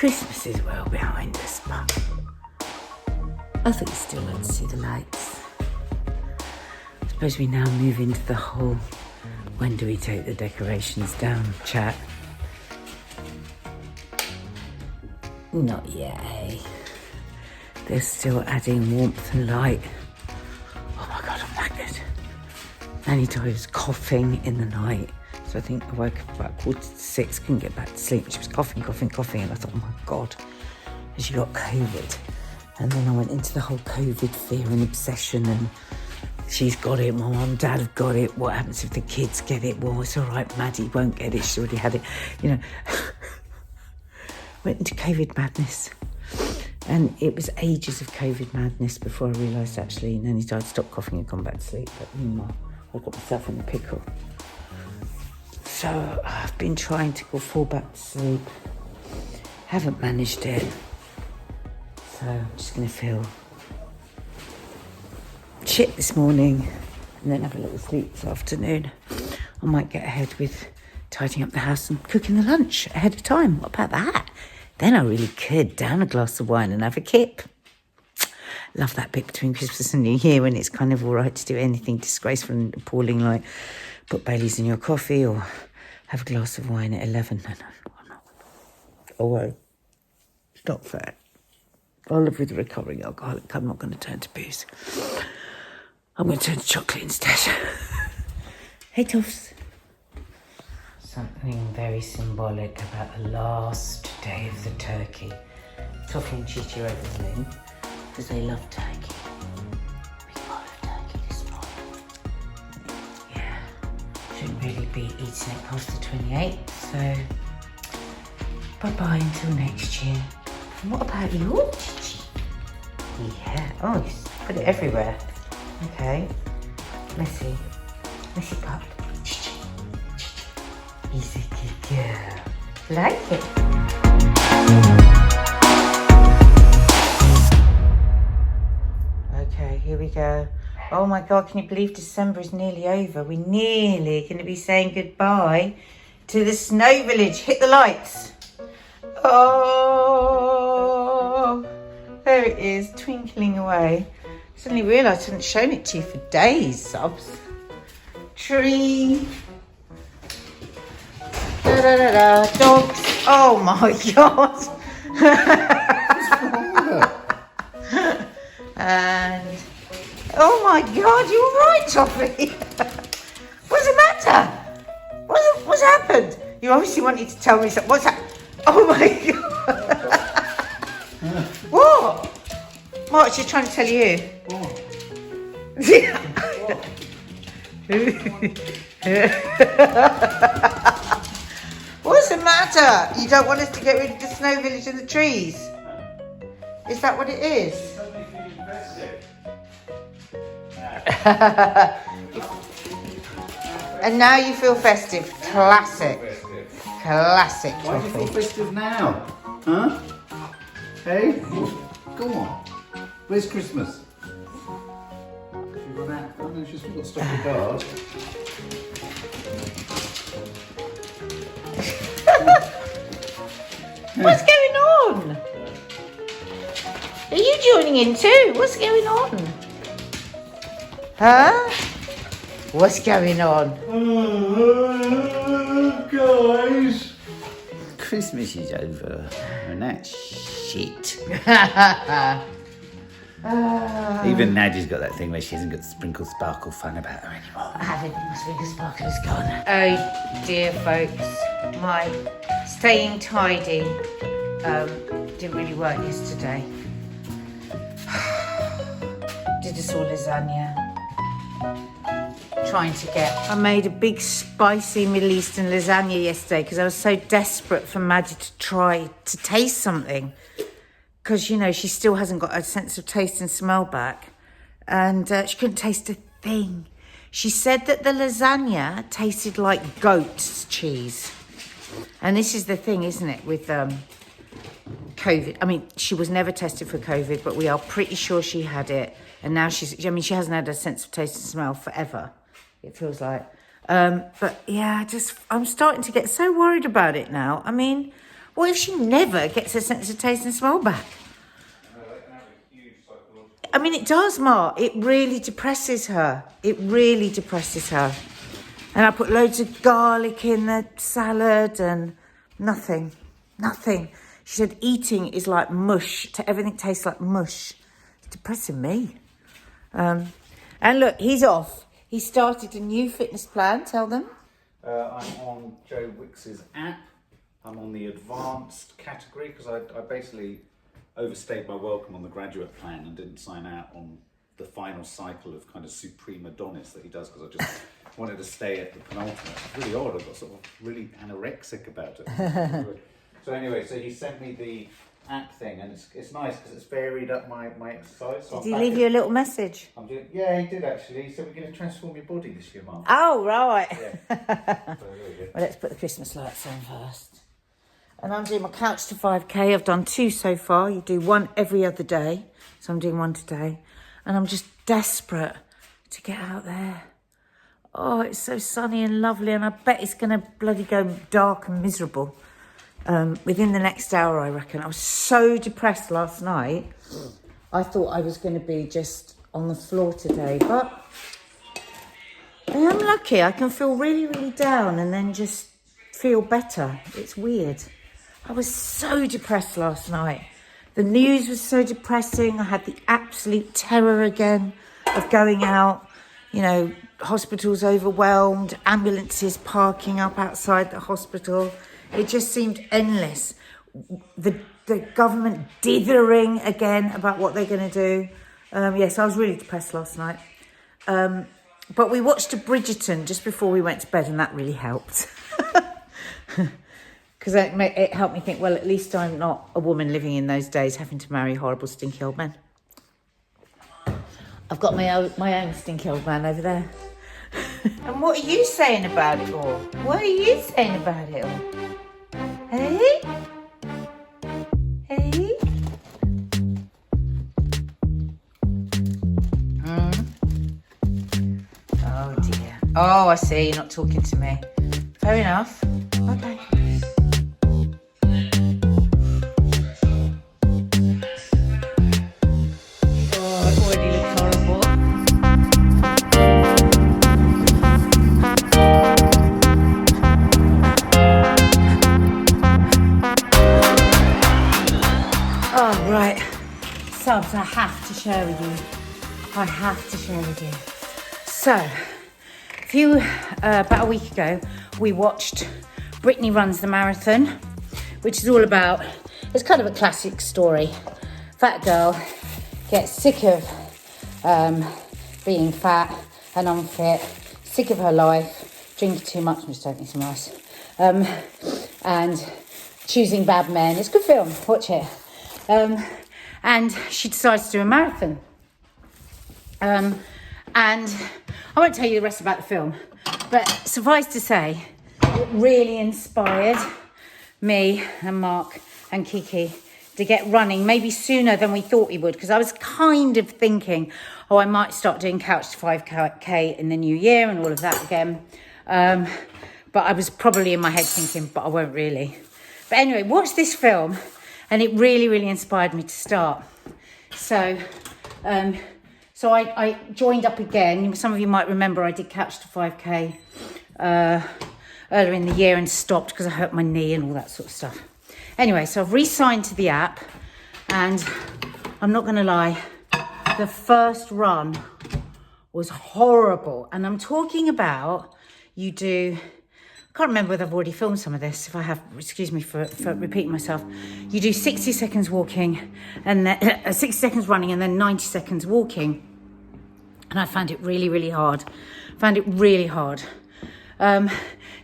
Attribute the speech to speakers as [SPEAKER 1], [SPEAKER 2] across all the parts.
[SPEAKER 1] Christmas is well behind us, but I think it's still like to see the lights. I suppose we now move into the whole when do we take the decorations down chat. Not yet, eh? They're still adding warmth and light. Oh my God, I'm knackered. Anita was coughing in the night. So I think I woke up about 5:45, couldn't get back to sleep. She was coughing. And I thought, oh my God, has she got COVID? And then I went into the whole COVID fear and obsession, and she's got it, my mum and dad have got it. What happens if the kids get it? Well, it's all right, Maddie won't get it. She's already had it. You know, went into COVID madness. And it was ages of COVID madness before I realised actually Nanny died, stopped coughing and gone back to sleep. But meanwhile, I got myself in a pickle. So I've been trying to fall back to sleep. Haven't managed it. So I'm just going to feel shit this morning and then have a little sleep this afternoon. I might get ahead with tidying up the house and cooking the lunch ahead of time. What about that? Then I really could down a glass of wine and have a kip. Love that bit between Christmas and New Year when it's kind of all right to do anything disgraceful and appalling, like put Baileys in your coffee or have a glass of wine at 11. No, I'm not. Oh, well, it's not fair. I'll live with a recovering alcoholic. I'm not going to turn to booze. I'm going to turn to chocolate instead. Hey, Toffs. Something very symbolic about the last day of the turkey. Toffee and Chichi over the moon because they love turkey. Big bowl of turkey this morning. Yeah, shouldn't really be eating it past the 28th, so bye-bye until next year. And what about you, Chichi? Yeah, oh, you put it everywhere. Okay, messy pup. He's a good girl. Like it. Okay, here we go. Oh my God, can you believe December is nearly over? We're nearly going to be saying goodbye to the snow village. Hit the lights. Oh, there it is, twinkling away. Suddenly realised I hadn't shown it to you for days, subs. Tree. Dogs. Oh my God. And oh my God, you all right, Toffee? What's the matter? What's happened? You obviously wanted to tell me something. What's happened? Oh my God. What? What? She's trying to tell you.
[SPEAKER 2] What?
[SPEAKER 1] What's the matter? You don't want us to get rid of the snow village and the trees? Is that what it is? And now you feel festive. Classic. Classic.
[SPEAKER 2] Why do you feel festive now? Huh? Hey? Go on. Where's Christmas? You've run out. Oh no, she's got to stop the card.
[SPEAKER 1] What's going on? Are you joining in too? What's going on? Huh? What's going on?
[SPEAKER 2] Guys. Christmas is over. And that's shit. Even Nadia's got that thing where she hasn't got the sprinkle sparkle fun about her anymore.
[SPEAKER 1] I haven't. My sprinkle sparkle is gone. Oh dear, folks. My staying tidy didn't really work yesterday. Did us all lasagna. I made a big spicy Middle Eastern lasagna yesterday because I was so desperate for Maddie to try to taste something. Because, you know, she still hasn't got a sense of taste and smell back. And she couldn't taste a thing. She said that the lasagna tasted like goat's cheese. And this is the thing, isn't it, with COVID. I mean, she was never tested for COVID, but we are pretty sure she had it. And now she hasn't had a sense of taste and smell forever, it feels like. But yeah, I'm starting to get so worried about it now. I mean, What if she never gets her sense of taste and smell back? I mean, it does, Mark. It really depresses her. It really depresses her. And I put loads of garlic in the salad and nothing. She said eating is like mush. Everything tastes like mush. It's depressing me. And look, he's off. He started a new fitness plan. Tell them.
[SPEAKER 2] I'm on Joe Wicks's app. I'm on the advanced category because I basically overstayed my welcome on the graduate plan and didn't sign out on the final cycle of kind of supreme Adonis that he does because I just wanted to stay at the penultimate. It's really odd. I got sort of really anorexic about it. So anyway, so he sent me the app thing and it's nice because it's varied up my exercise. So
[SPEAKER 1] did he leave you a little message?
[SPEAKER 2] Yeah, he did actually. He said we're going to transform your body this year, Mark.
[SPEAKER 1] Oh, right.
[SPEAKER 2] Yeah. So,
[SPEAKER 1] well, let's put the Christmas lights on first. And I'm doing my couch to 5K. I've done 2 so far. You do 1 every other day. So I'm doing 1 today. And I'm just desperate to get out there. Oh, it's so sunny and lovely. And I bet it's going to bloody go dark and miserable within the next hour, I reckon. I was so depressed last night. I thought I was going to be just on the floor today. But I am lucky. I can feel really, really down and then just feel better. It's weird. I was so depressed last night. The news was so depressing. I had the absolute terror again of going out. You know, hospitals overwhelmed, ambulances parking up outside the hospital. It just seemed endless. The government dithering again about what they're going to do. Yes, I was really depressed last night. But we watched a Bridgerton just before we went to bed and that really helped. Because it helped me think, well, at least I'm not a woman living in those days having to marry horrible, stinky old men. I've got my own stinky old man over there. And what are you saying about it all? What are you saying about it all? Hey? Hey? Oh, dear. Oh, I see. You're not talking to me. Fair enough. Okay. Subs, I have to share with you. So, about a week ago, we watched Brittany Runs the Marathon, which is all about, it's kind of a classic story. Fat girl gets sick of being fat and unfit, sick of her life, drinking too much, I'm just taking some rice, and choosing bad men. It's a good film, watch it. And she decides to do a marathon. And I won't tell you the rest about the film, but suffice to say, it really inspired me and Mark and Kiki to get running maybe sooner than we thought we would, because I was kind of thinking, I might start doing couch to 5K in the new year and all of that again. But I was probably in my head thinking, but I won't really. But anyway, watch this film. And it really, really inspired me to start. So I joined up again. Some of you might remember I did couch to 5K earlier in the year and stopped because I hurt my knee and all that sort of stuff. Anyway, so I've re-signed to the app, and I'm not going to lie, the first run was horrible. And I'm talking about I can't remember whether I've already filmed some of this. If I have, excuse me for repeating myself. You do 60 seconds walking, and then 60 seconds running, and then 90 seconds walking. And I found it really, really hard.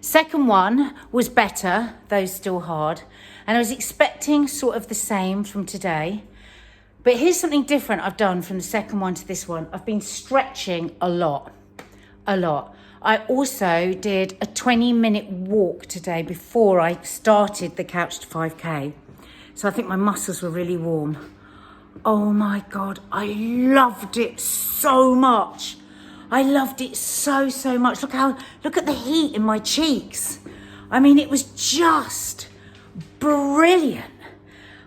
[SPEAKER 1] Second one was better, though still hard. And I was expecting sort of the same from today. But here's something different I've done from the second one to this one. I've been stretching a lot. I also did a 20-minute walk today before I started the couch to 5K. So I think my muscles were really warm. Oh my God, I loved it so much. I loved it so much. Look at the heat in my cheeks. I mean, it was just brilliant.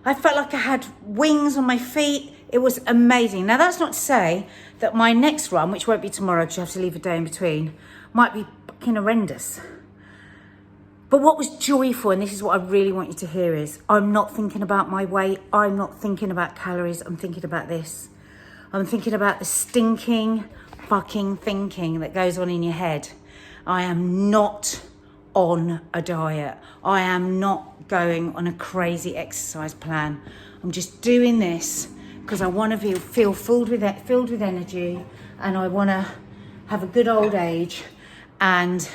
[SPEAKER 1] I felt like I had wings on my feet. It was amazing. Now, that's not to say that my next run, which won't be tomorrow because you have to leave a day in between, might be fucking horrendous. But what was joyful, and this is what I really want you to hear, is I'm not thinking about my weight. I'm not thinking about calories. I'm thinking about this. I'm thinking about the stinking fucking thinking that goes on in your head. I am not on a diet. I am not going on a crazy exercise plan. I'm just doing this because I want to feel filled with energy, and I want to have a good old age. And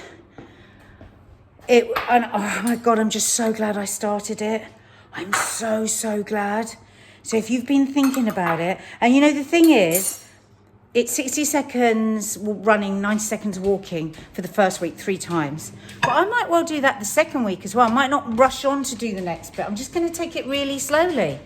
[SPEAKER 1] oh my God, I'm just so glad I started it. I'm so glad. So if you've been thinking about it, and you know, the thing is, it's 60 seconds running, 90 seconds walking for the first week 3 times. But I might well do that the second week as well. I might not rush on to do the next bit. I'm just going to take it really slowly,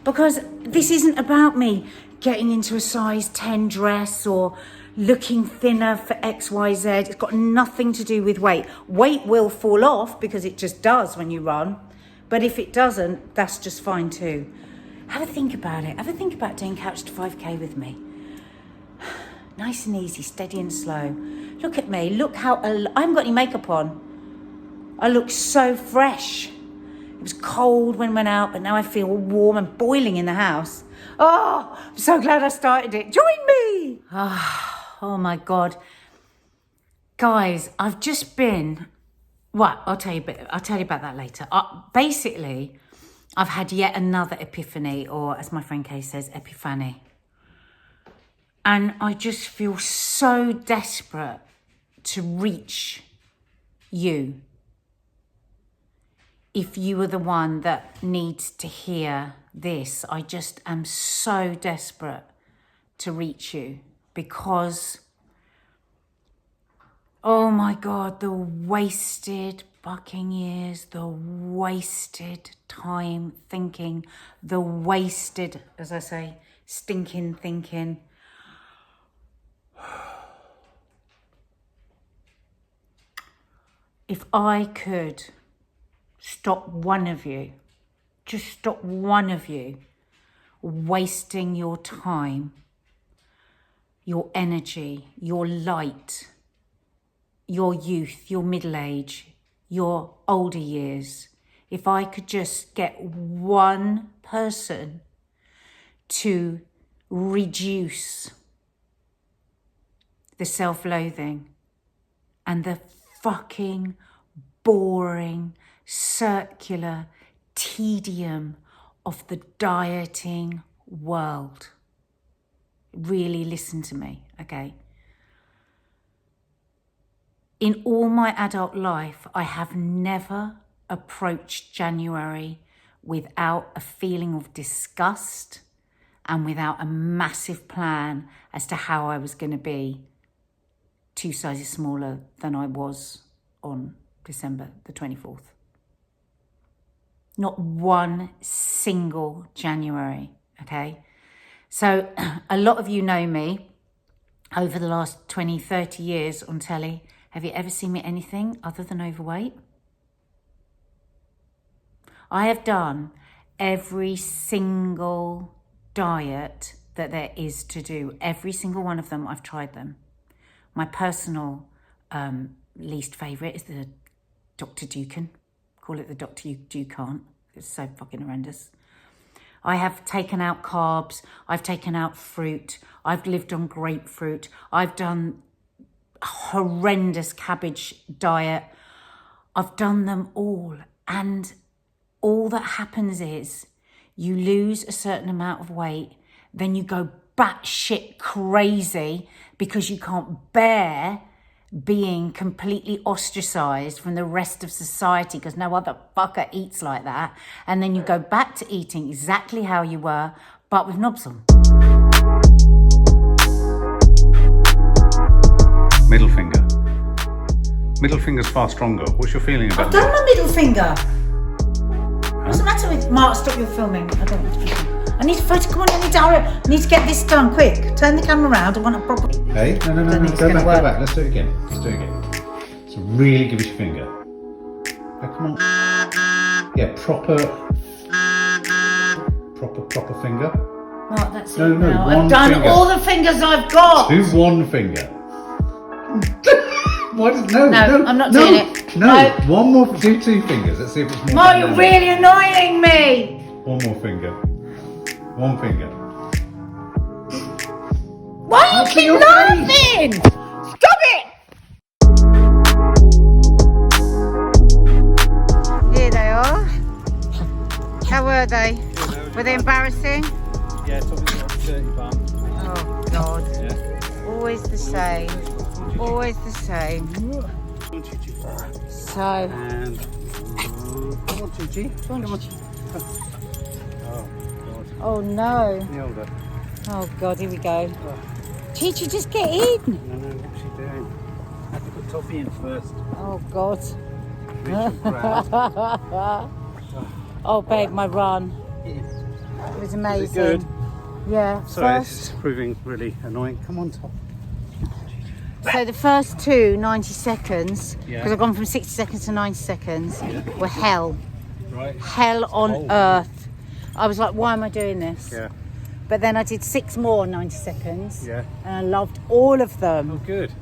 [SPEAKER 1] because this isn't about me getting into a size 10 dress or looking thinner for XYZ. It's got nothing to do with weight. Weight will fall off because it just does when you run. But if it doesn't, that's just fine too. Have a think about it. Have a think about doing Couch to 5K with me. Nice and easy, steady and slow. Look at me. Look how I haven't got any makeup on. I look so fresh. It was cold when I went out, but now I feel warm and boiling in the house. Oh, I'm so glad I started it. Join me. Oh my God. Guys, I've just been... Well, I'll tell you about that later. Basically, I've had yet another epiphany, or as my friend Kay says, Epiphany. And I just feel so desperate to reach you. If you are the one that needs to hear this, I just am so desperate to reach you, because, oh my God, the wasted fucking years, the wasted time thinking, the wasted, as I say, stinking thinking. If I could stop one of you, just stop one of you wasting your time, your energy, your light, your youth, your middle age, your older years, if I could just get one person to reduce the self-loathing and the fucking boring, circular tedium of the dieting world. Really listen to me, okay? In all my adult life, I have never approached January without a feeling of disgust and without a massive plan as to how I was going to be 2 sizes smaller than I was on December the 24th. Not one single January, okay? So a lot of you know me over the last 20, 30 years on telly. Have you ever seen me anything other than overweight? I have done every single diet that there is to do. Every single one of them, I've tried them. My personal least favourite is the Dr. Dukan. Call it the Dr. Dukan. It's so fucking horrendous. I have taken out carbs. I've taken out fruit. I've lived on grapefruit. I've done a horrendous cabbage diet. I've done them all. And all that happens is you lose a certain amount of weight, then you go batshit crazy because you can't bear being completely ostracized from the rest of society because no other fucker eats like that. And then you go back to eating exactly how you were, but with knobs on.
[SPEAKER 2] Middle finger. Middle finger's far stronger. What's your feeling about that?
[SPEAKER 1] I've done my middle finger. What's the matter with... Mark, stop your filming. I don't want to film. I need to photo. Come on, I need to hurry. I need to get this done quick. Turn the camera around. I want to properly...
[SPEAKER 2] Hey, no. Go back. Let's do it again. So really give us your finger. Oh, come on. Yeah, proper finger.
[SPEAKER 1] Right, that's
[SPEAKER 2] No,
[SPEAKER 1] it
[SPEAKER 2] no,
[SPEAKER 1] now.
[SPEAKER 2] one
[SPEAKER 1] I've done
[SPEAKER 2] finger.
[SPEAKER 1] all the fingers I've got.
[SPEAKER 2] Do one finger. Why does, no,
[SPEAKER 1] I'm not doing it.
[SPEAKER 2] No,
[SPEAKER 1] No.
[SPEAKER 2] one more. Do 2 fingers. Let's see if it's more.
[SPEAKER 1] Mom, you're really annoying me.
[SPEAKER 2] One more finger. One finger.
[SPEAKER 1] Why do you keep laughing? Stop it! Here they are. How were they? Were they embarrassing?
[SPEAKER 3] Yeah, it's obviously got a dirty bum.
[SPEAKER 1] Oh God.
[SPEAKER 3] Yeah.
[SPEAKER 1] Always the same. Always the same. So.
[SPEAKER 3] And come on, Gigi. Come on. Oh God.
[SPEAKER 1] Oh no.
[SPEAKER 3] Nailed her.
[SPEAKER 1] Oh God, here we go. Chichi, just get in.
[SPEAKER 3] No, what's she doing? I have to put Toffee in first.
[SPEAKER 1] Oh God.
[SPEAKER 3] Reach and grab.
[SPEAKER 1] Oh babe, my run. It was amazing.
[SPEAKER 3] Is it good?
[SPEAKER 1] Yeah.
[SPEAKER 3] Sorry, this is proving really annoying. Come on, Top.
[SPEAKER 1] So the first 90 seconds,
[SPEAKER 3] Yeah.
[SPEAKER 1] because I've gone from 60 seconds to 90 seconds, were hell.
[SPEAKER 3] Right.
[SPEAKER 1] Hell on earth. I was like, why am I doing this?
[SPEAKER 3] Yeah.
[SPEAKER 1] But then I did 6 more 90 seconds.
[SPEAKER 3] Yeah.
[SPEAKER 1] And I loved all of them.
[SPEAKER 3] Oh, good.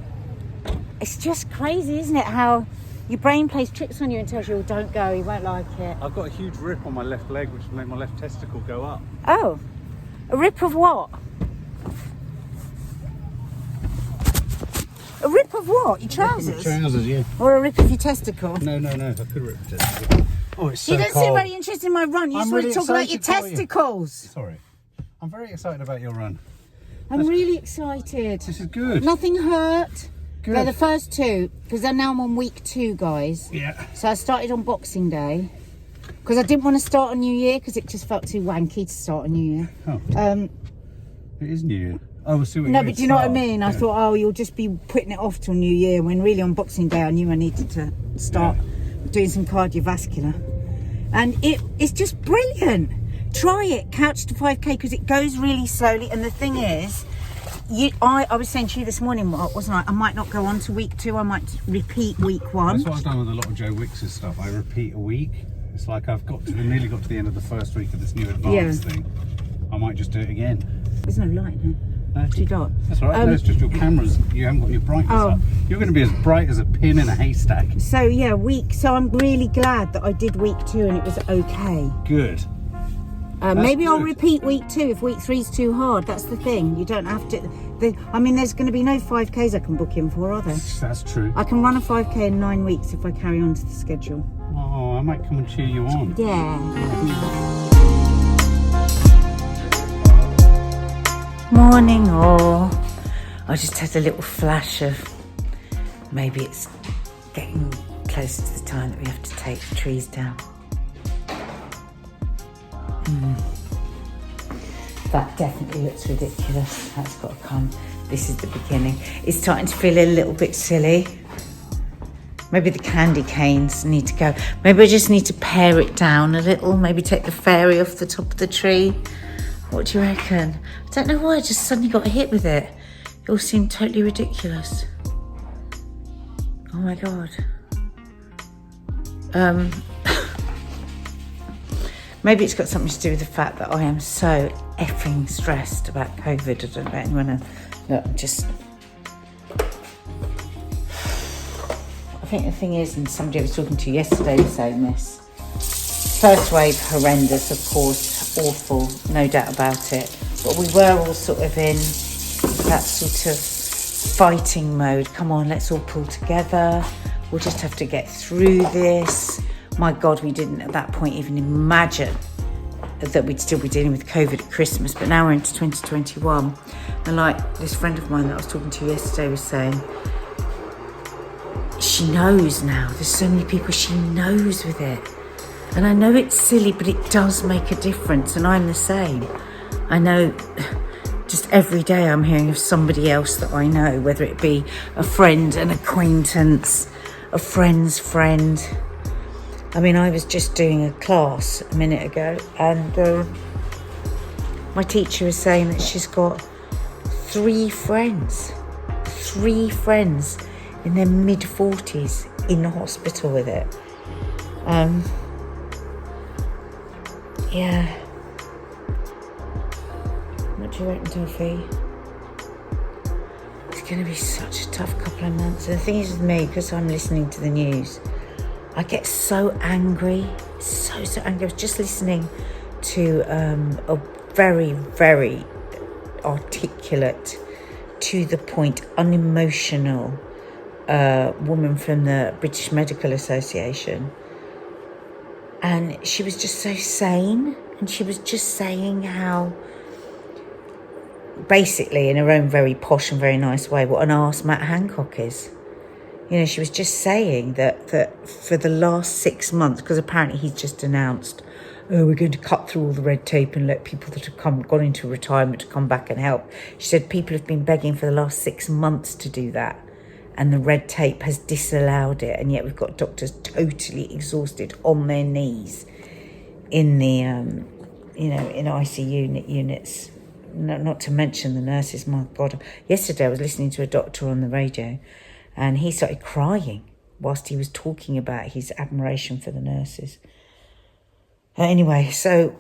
[SPEAKER 1] It's just crazy, isn't it? How your brain plays tricks on you and tells you, oh, don't go, you won't like it.
[SPEAKER 3] I've got a huge rip on my left leg, which will make my left testicle go up.
[SPEAKER 1] Oh, a rip of what? A rip of what? Your trousers?
[SPEAKER 3] Trousers, yeah.
[SPEAKER 1] Or a rip of your testicle?
[SPEAKER 3] No, I could rip the testicle. Oh, it's so
[SPEAKER 1] You don't
[SPEAKER 3] cold.
[SPEAKER 1] seem very interested in my run. You just want to talk about your testicles.
[SPEAKER 3] Sorry. I'm very excited about your run.
[SPEAKER 1] I'm really excited.
[SPEAKER 3] This is good.
[SPEAKER 1] Nothing hurt.
[SPEAKER 3] Good.
[SPEAKER 1] They're the first 2, because now I'm on week 2, guys.
[SPEAKER 3] Yeah.
[SPEAKER 1] So I started on Boxing Day, because I didn't want to start on New Year, because it just felt too wanky to start on New Year.
[SPEAKER 3] Oh. It is New Year. Oh, we'll see what you
[SPEAKER 1] No,
[SPEAKER 3] mean.
[SPEAKER 1] but do you know what I mean? I
[SPEAKER 3] Yeah.
[SPEAKER 1] thought, oh, you'll just be putting it off till New Year, when really on Boxing Day I knew I needed to start doing some cardiovascular. And it's just brilliant. Try it, Couch to 5K, because it goes really slowly. And the thing is, I was saying to you this morning, wasn't I? I might not go on to week 2. I might repeat week 1.
[SPEAKER 3] That's what I've done with a lot of Joe Wicks's stuff. I repeat a week. It's like I've nearly got to the end of the first week of this new advanced thing. I might just do it again.
[SPEAKER 1] There's no light here.
[SPEAKER 3] No,
[SPEAKER 1] Too dark.
[SPEAKER 3] That's all right. No, it's just your cameras. You haven't got your brightness up. You're going to be as bright as a pin in a haystack.
[SPEAKER 1] So yeah, So I'm really glad that I did week 2 and it was okay.
[SPEAKER 3] Good.
[SPEAKER 1] Maybe I'll
[SPEAKER 3] good.
[SPEAKER 1] repeat week 2 if week 3's too hard. That's the thing. You don't have to. There's going to be no 5Ks I can book in for, are there?
[SPEAKER 3] That's true.
[SPEAKER 1] I can run a 5K in 9 weeks if I carry on to the schedule.
[SPEAKER 3] Oh, I might come and cheer you on.
[SPEAKER 1] Yeah. Morning all. I just had a little flash of maybe it's getting close to the time that we have to take the trees down. That definitely looks ridiculous. That's got to come. This is the beginning. It's starting to feel a little bit silly. Maybe the candy canes need to go. Maybe I just need to pare it down a little. Maybe take the fairy off the top of the tree. What do you reckon? I don't know why I just suddenly got hit with it. It all seemed totally ridiculous. Oh my God. Maybe it's got something to do with the fact that I am so effing stressed about COVID. I don't know about anyone else. Look, I'm just... I think the thing is, and somebody I was talking to yesterday was saying this, first wave, horrendous, of course, awful, no doubt about it. But we were all sort of in that sort of fighting mode. Come on, let's all pull together. We'll just have to get through this. My God, we didn't at that point even imagine that we'd still be dealing with COVID at Christmas. But now we're into 2021. And like this friend of mine that I was talking to yesterday was saying, she knows now. There's so many people she knows with it. And I know it's silly, but it does make a difference. And I'm the same. I know just every day I'm hearing of somebody else that I know, whether it be a friend, an acquaintance, a friend's friend. I mean, I was just doing a class a minute ago, and my teacher was saying that she's got 3 friends in their mid-40s in the hospital with it. Yeah. What do you reckon, Toffee? It's going to be such a tough couple of months. The thing is with me, because I'm listening to the news, I get so angry. So angry. I was just listening to a very, very articulate, to the point, unemotional woman from the British Medical Association. And she was just so sane. And she was just saying how, basically, in her own very posh and very nice way, what an arse Matt Hancock is. You know, she was just saying that for the last 6 months, because apparently he's just announced, oh, we're going to cut through all the red tape and let people that have gone into retirement to come back and help. She said people have been begging for the last 6 months to do that, and the red tape has disallowed it, and yet we've got doctors totally exhausted on their knees in the, in ICU units. Not to mention the nurses. My God. Yesterday I was listening to a doctor on the radio, and he started crying whilst he was talking about his admiration for the nurses. Anyway, so it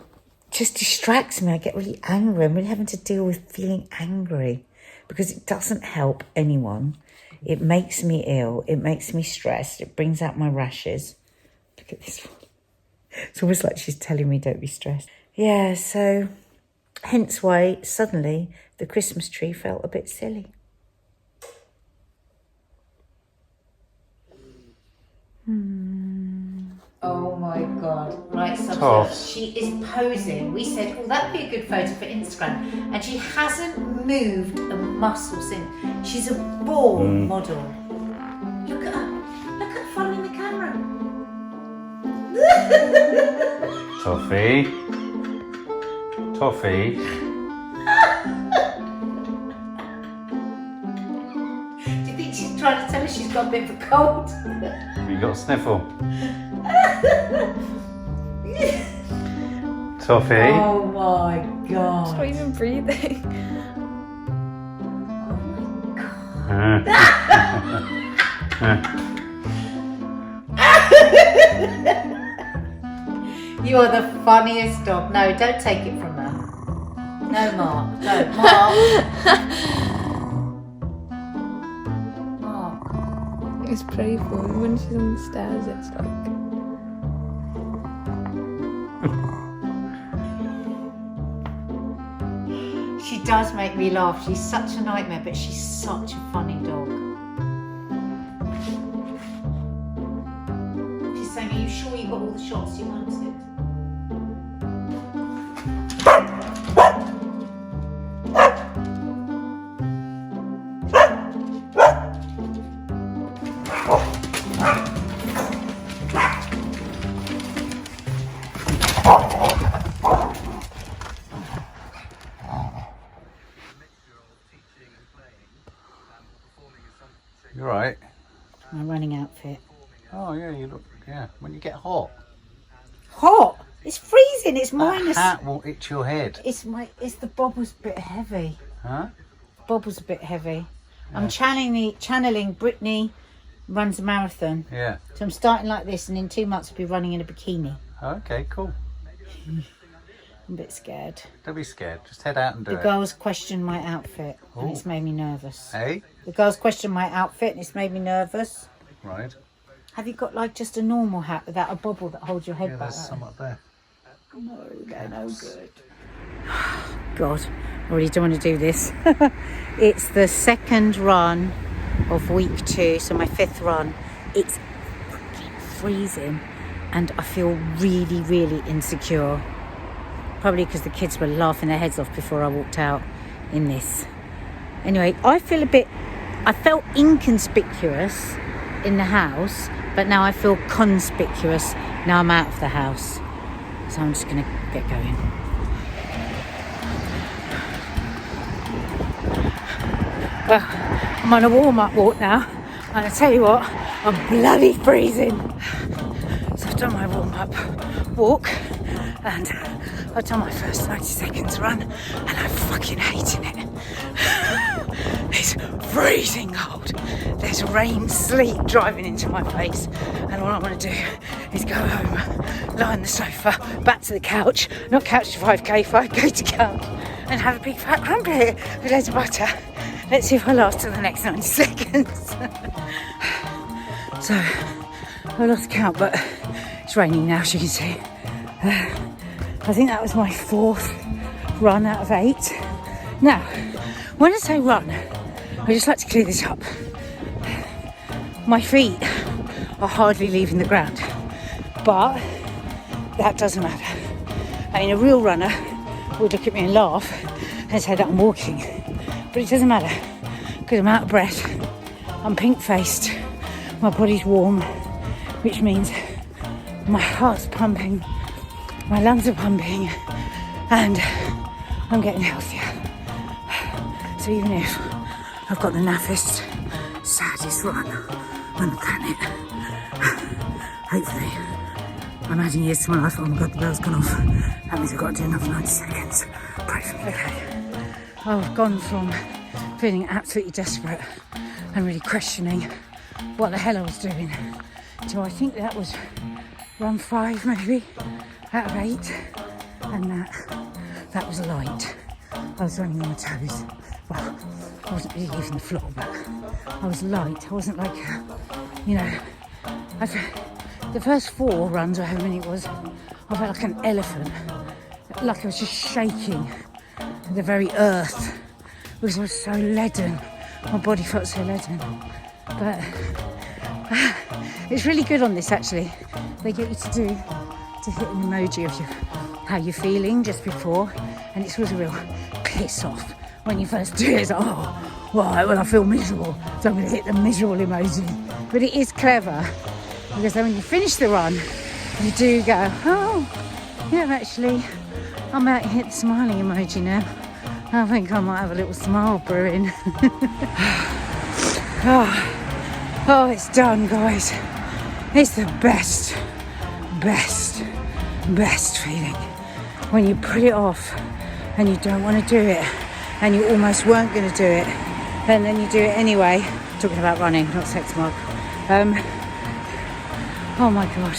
[SPEAKER 1] just distracts me. I get really angry. I'm really having to deal with feeling angry because it doesn't help anyone. It makes me ill. It makes me stressed. It brings out my rashes. Look at this one. It's almost like she's telling me don't be stressed. Yeah, so hence why suddenly the Christmas tree felt a bit silly. Oh my God. Right, so she is posing. We said, oh, that'd be a good photo for Instagram. And she hasn't moved a muscle since. She's a born model. Look at her. Look at her following the camera.
[SPEAKER 3] Toffee. Toffee.
[SPEAKER 1] Do you think she's trying to tell us she's got a bit of a cold?
[SPEAKER 3] Have you got a sniffle? Toffee.
[SPEAKER 1] Oh my God.
[SPEAKER 4] She's not even breathing.
[SPEAKER 1] Oh my God. You are the funniest dog. No, don't take it from her. No, Mark. Don't. Mark. Mark.
[SPEAKER 4] It's playful. When she's on the stairs, it's like...
[SPEAKER 1] She does make me laugh. She's such a nightmare, but she's such a funny dog. She's saying, are you sure you got all the shots you wanted?
[SPEAKER 3] You're right.
[SPEAKER 1] My running outfit.
[SPEAKER 3] Oh yeah, you look. Yeah, when you get hot.
[SPEAKER 1] Hot? It's freezing. It's
[SPEAKER 3] That
[SPEAKER 1] minus.
[SPEAKER 3] hat will itch your head.
[SPEAKER 1] It's the bobble's a bit heavy.
[SPEAKER 3] Huh?
[SPEAKER 1] Bobble's a bit heavy. Yeah. I'm channeling Brittany runs a marathon.
[SPEAKER 3] Yeah.
[SPEAKER 1] So I'm starting like this, and in 2 months I'll be running in a bikini.
[SPEAKER 3] Okay, cool.
[SPEAKER 1] I'm a bit scared.
[SPEAKER 3] Don't be scared. Just head out and do
[SPEAKER 1] The
[SPEAKER 3] it.
[SPEAKER 1] girls question my outfit, and it's made me nervous.
[SPEAKER 3] Hey?
[SPEAKER 1] The girls question my outfit, and it's made me nervous.
[SPEAKER 3] Right.
[SPEAKER 1] Have you got like just a normal hat without a bobble that holds your head
[SPEAKER 3] Yeah,
[SPEAKER 1] back?
[SPEAKER 3] there's some up there.
[SPEAKER 1] No, they're no good. God, I really don't want to do this. It's the second run of week 2, so my 5th run. It's freaking freezing, and I feel really, really insecure. Probably because the kids were laughing their heads off before I walked out in this. Anyway, I felt inconspicuous in the house, but now I feel conspicuous. Now I'm out of the house. So I'm just going to get going. Well, I'm on a warm-up walk now, and I tell you what, I'm bloody freezing. So I've done my warm-up walk, and I've done my first 90 seconds run, and I'm fucking hating it. It's freezing cold. There's rain, sleet driving into my face, and all I want to do is go home, lie on the sofa, back to the couch, not couch to 5k, 5k to couch, and have a big fat crumpet with loads of butter. Let's see if I last till the next 90 seconds. So, I lost count, but it's raining now, as you can see. I think that was my 4th run out of 8. Now, when I say run, I just like to clear this up. My feet are hardly leaving the ground, but that doesn't matter. I mean, a real runner would look at me and laugh and say that I'm walking, but it doesn't matter because I'm out of breath, I'm pink-faced, my body's warm, which means my heart's pumping, my lungs are pumping, and I'm getting healthier. So even if I've got the naffest, saddest run on the planet, hopefully I'm adding years to my life. Oh my god, the bell's gone off. That means I've got to do another 90 seconds. Pray for me. Okay. I've gone from feeling absolutely desperate and really questioning what the hell I was doing to I think that was run 5 maybe out of 8, and that was light. I was running on my toes. Well, I wasn't really leaving the floor, but I was light. I wasn't like, the first 4 runs, or however many it was, I felt like an elephant. Like I was just shaking the very earth because I was so leaden. My body felt so leaden. But it's really good on this, actually. They get you to hit an emoji of how you're feeling just before, and it's always a real piss off when you first do it. It's like, oh, right, well, I feel miserable, so I'm going to hit the miserable emoji. But it is clever because then when you finish the run, you do go, oh, yeah, actually, I'm about to hit the smiling emoji now. I think I might have a little smile brewing. Oh, it's done, guys. It's the best feeling when you put it off and you don't want to do it and you almost weren't going to do it and then you do it anyway. Talking about running, not sex, Mark. Oh my god.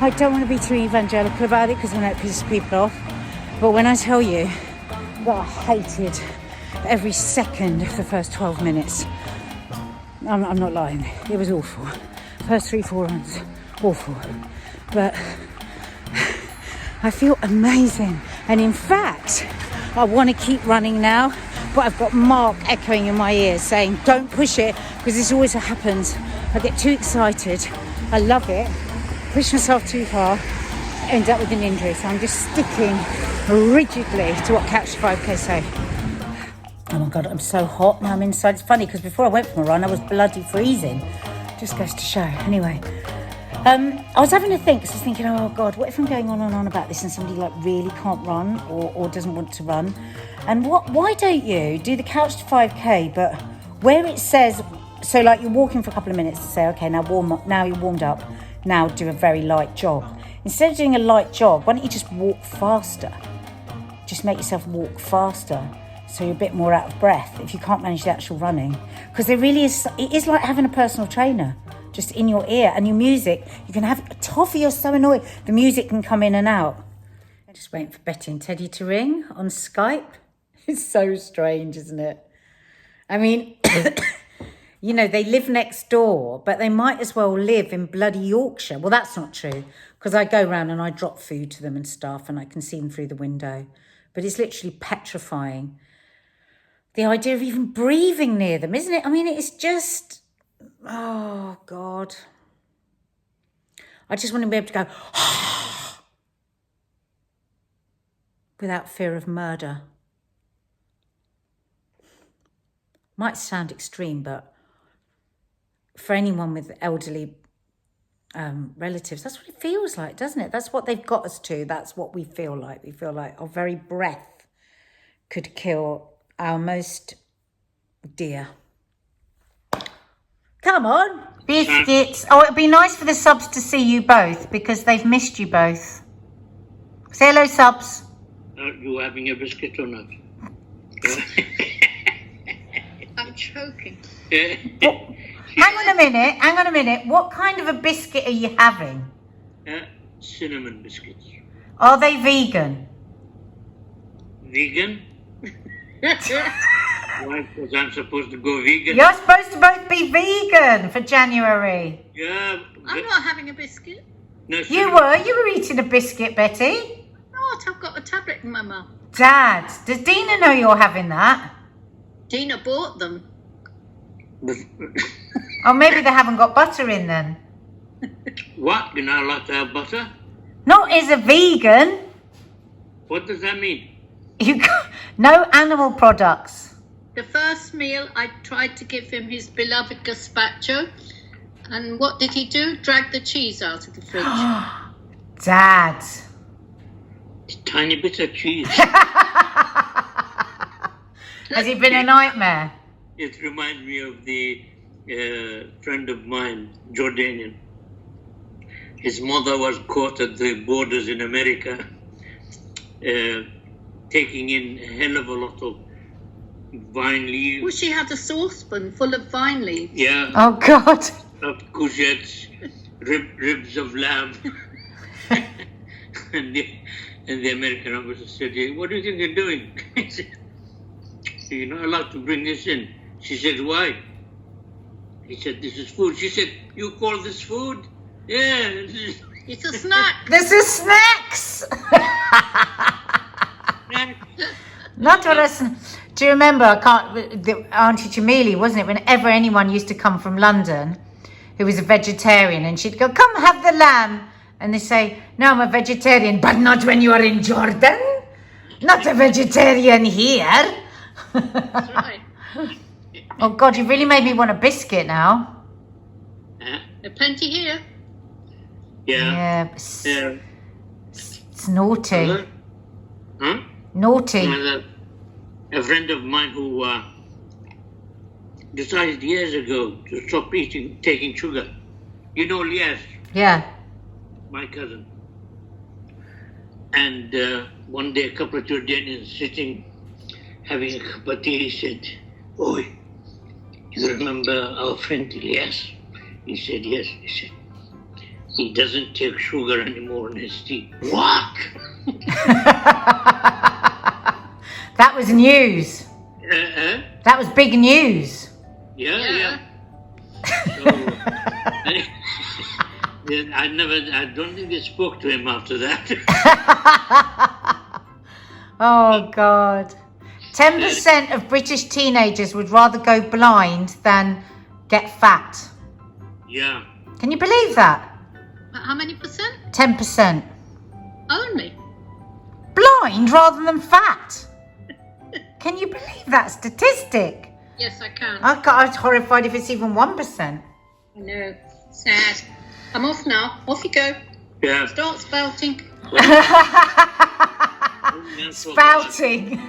[SPEAKER 1] I don't want to be too evangelical about it because I know it pisses people off, but when I tell you that I hated every second of the first 12 minutes, I'm not lying. It was awful. First 3-4 runs, awful. But I feel amazing. And in fact, I want to keep running now, but I've got Mark echoing in my ears saying, don't push it, because this always happens. I get too excited. I love it. Push myself too far, end up with an injury. So I'm just sticking rigidly to what Couch to 5k say. Oh my god, I'm so hot now I'm inside. It's funny because before I went for a run I was bloody freezing. Just goes to show. Anyway, I was having a think, because I was thinking, oh god, what if I'm going on and on about this and somebody like really can't run or doesn't want to run? And why don't you do the Couch to 5k, but where it says, so like you're walking for a couple of minutes to say, okay, now warm up, now you're warmed up, now do a very light jog. Instead of doing a light jog, why don't you just walk faster? Just make yourself walk faster, so you're a bit more out of breath if you can't manage the actual running. Because there really is, it is like having a personal trainer just in your ear, and your music, you can have, Toffee, you're so annoying, the music can come in and out. I'm just waiting for Betty and Teddy to ring on Skype. It's so strange, isn't it? I mean, you know, they live next door, but they might as well live in bloody Yorkshire. Well, that's not true, because I go round and I drop food to them and stuff, and I can see them through the window. But it's literally petrifying, the idea of even breathing near them, isn't it? I mean, it's just, oh, God. I just want to be able to go, without fear of murder. Might sound extreme, but for anyone with elderly relatives, that's what it feels like, doesn't it? That's what they've got us to. That's what we feel like. We feel like our very breath could kill our most dear. Come on, biscuits. Oh, it'd be nice for the subs to see you both, because they've missed you both. Say hello, subs.
[SPEAKER 5] Are you having a biscuit or not?
[SPEAKER 6] I'm choking.
[SPEAKER 1] Hang on a minute. What kind of a biscuit are you having?
[SPEAKER 5] Cinnamon biscuits.
[SPEAKER 1] Are they vegan?
[SPEAKER 5] Vegan? Why? Because I'm supposed to go vegan.
[SPEAKER 1] You're supposed to both be vegan for January.
[SPEAKER 5] Yeah.
[SPEAKER 6] I'm not having a biscuit.
[SPEAKER 5] No,
[SPEAKER 1] You were eating a biscuit, Betty.
[SPEAKER 6] Not. I've got a tablet in my mouth.
[SPEAKER 1] Dad, does Dina know you're having that?
[SPEAKER 6] Dina bought them.
[SPEAKER 1] Oh, maybe they haven't got butter in then.
[SPEAKER 5] What? You're not allowed to have butter?
[SPEAKER 1] Not as a vegan.
[SPEAKER 5] What does that mean?
[SPEAKER 1] No animal products.
[SPEAKER 6] The first meal, I tried to give him his beloved gazpacho. And what did he do? Drag the cheese out of the fridge.
[SPEAKER 1] Dad.
[SPEAKER 5] A tiny bit of cheese.
[SPEAKER 1] Has it been a nightmare?
[SPEAKER 5] It reminds me of the friend of mine, Jordanian. His mother was caught at the borders in America, taking in a hell of a lot of vine leaves.
[SPEAKER 6] Well, she had a saucepan full of vine leaves.
[SPEAKER 5] Yeah.
[SPEAKER 1] Oh, God.
[SPEAKER 5] Of courgettes, ribs of lamb. and the American officer said, "Hey, what do you think you're doing?" He said, "You're not allowed to bring this in." She said, "Why?" He said, "This is food." She said, "You call this food?" "Yeah,
[SPEAKER 6] It's a snack.
[SPEAKER 1] This is snacks. Not what us. Do you remember? Auntie Jamili, wasn't it? Whenever anyone used to come from London who was a vegetarian, and she'd go, "Come have the lamb," and they say, "No, I'm a vegetarian, but not when you are in Jordan. Not a vegetarian here."
[SPEAKER 6] That's right.
[SPEAKER 1] Oh God, you really made me want a biscuit now.
[SPEAKER 6] There's plenty here.
[SPEAKER 5] Yeah.
[SPEAKER 1] Yeah, it's naughty.
[SPEAKER 5] Huh?
[SPEAKER 1] Naughty.
[SPEAKER 5] A friend of mine who decided years ago to stop taking sugar. You know Lias,
[SPEAKER 1] Yeah.
[SPEAKER 5] my cousin. And one day a couple of Jordanians sitting, having a cup of tea, he said, "Oi, you remember our friend Lias?" He said, "Yes." He said, "He doesn't take sugar anymore in his tea." What?
[SPEAKER 1] That was news. That was big news.
[SPEAKER 5] Yeah. So, I don't think they spoke to him after that.
[SPEAKER 1] Oh God. 10% of British teenagers would rather go blind than get fat.
[SPEAKER 5] Yeah.
[SPEAKER 1] Can you believe that?
[SPEAKER 6] How many percent?
[SPEAKER 1] 10%.
[SPEAKER 6] Only.
[SPEAKER 1] Blind rather than fat. Can you believe that statistic?
[SPEAKER 6] Yes, I can.
[SPEAKER 1] I was horrified if it's even 1%.
[SPEAKER 6] I know. Sad. I'm off now. Off you go.
[SPEAKER 5] Yeah.
[SPEAKER 6] Start spouting.
[SPEAKER 1] Spouting.